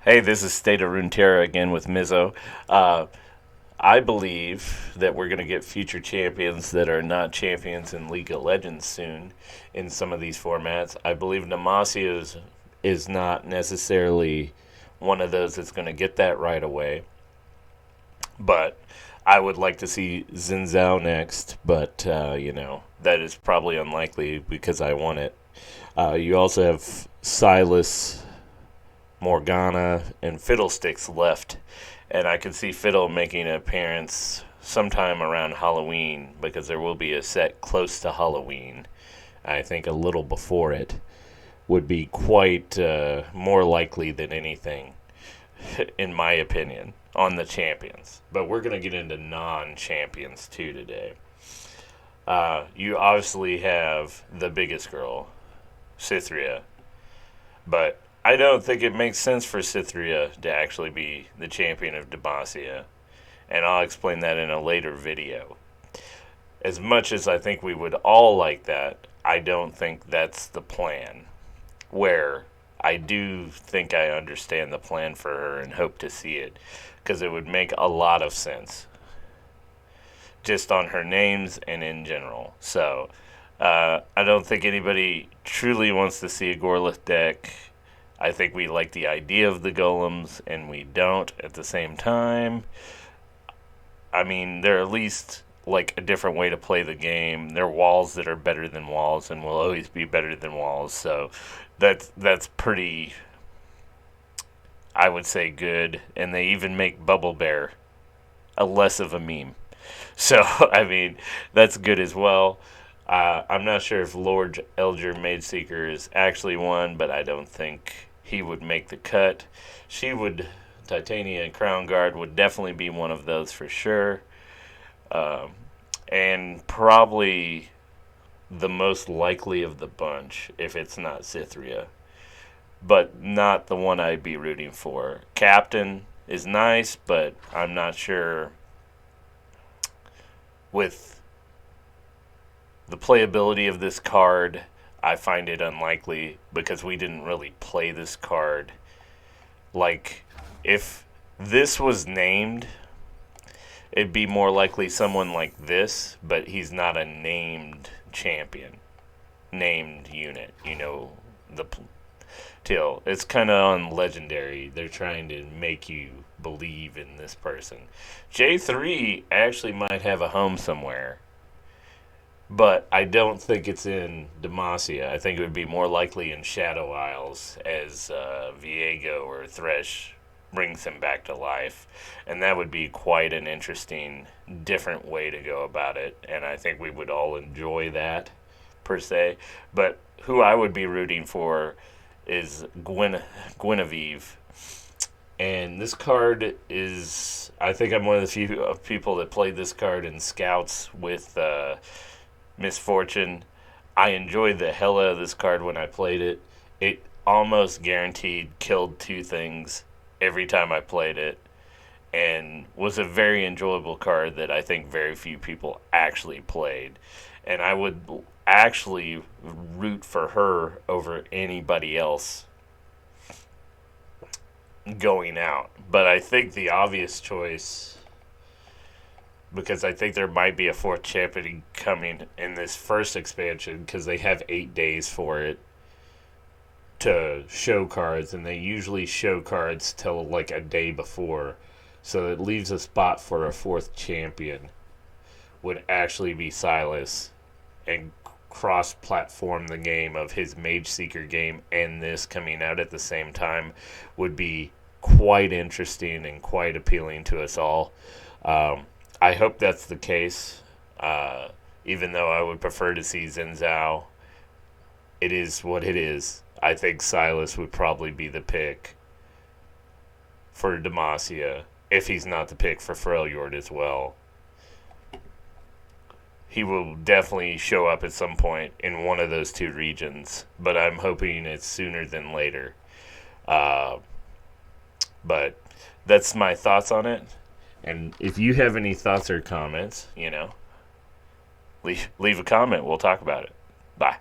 Hey, this is State of Runeterra again with Mizzo. Uh, I believe that we're going to get future champions that are not champions in League of Legends soon in some of these formats. I believe Demacia is not necessarily one of those that's going to get that right away. But I would like to see Xin Zhao next, but, that is probably unlikely because I want it. You also have Silas, Morgana, and Fiddlesticks left. And I could see Fiddle making an appearance sometime around Halloween because there will be a set close to Halloween. I think a little before it would be quite more likely than anything, in my opinion, on the champions. But we're going to get into non-champions too today. You obviously have the biggest girl, Cythria, but I don't think it makes sense for Cythria to actually be the champion of Demacia, and I'll explain that in a later video. As much as I think we would all like that, I don't think that's the plan. Where I do think I understand the plan for her and hope to see it, because it would make a lot of sense, just on her names and in general. So, I don't think anybody truly wants to see a Gorlith deck. I think we like the idea of the golems, and we don't at the same time. I mean, they're at least like a different way to play the game. They're walls that are better than walls, and will always be better than walls. So that's pretty, I would say, good. And they even make Bubble Bear a less of a meme. So I mean, that's good as well. I'm not sure if Lord Elger Maidseeker is actually one, but I don't think he would make the cut. She would, Titania and Crown Guard would definitely be one of those for sure. And probably the most likely of the bunch, if it's not Cythria. But not the one I'd be rooting for. Captain is nice, but I'm not sure with the playability of this card. I find it unlikely because we didn't really play this card. Like, if this was named, it'd be more likely someone like this, but he's not a named champion, named unit. The till it's kind of on legendary. They're trying to make you believe in this person. J3 actually might have a home somewhere, but I don't think it's in Demacia. I think it would be more likely in Shadow Isles as Viego or Thresh brings him back to life. And that would be quite an interesting, different way to go about it. And I think we would all enjoy that, per se. But who I would be rooting for is Guinevere. And this card is, I think I'm one of the few people that played this card in Scouts with Misfortune. I enjoyed the hell out of this card when I played it. It almost guaranteed killed two things every time I played it, and was a very enjoyable card that I think very few people actually played. And I would actually root for her over anybody else going out. But I think the obvious choice, because I think there might be a fourth champion coming in this first expansion, because they have 8 days for it to show cards, and they usually show cards till like a day before, so it leaves a spot for a fourth champion. Would actually be Silas, and cross-platform the game of his Mage Seeker game and this coming out at the same time would be quite interesting and quite appealing to us all. I hope that's the case, even though I would prefer to see Xin Zhao. It is what it is. I think Silas would probably be the pick for Demacia, if he's not the pick for Freljord as well. He will definitely show up at some point in one of those two regions, but I'm hoping it's sooner than later. But that's my thoughts on it. And if you have any thoughts or comments, leave a comment. We'll talk about it. Bye.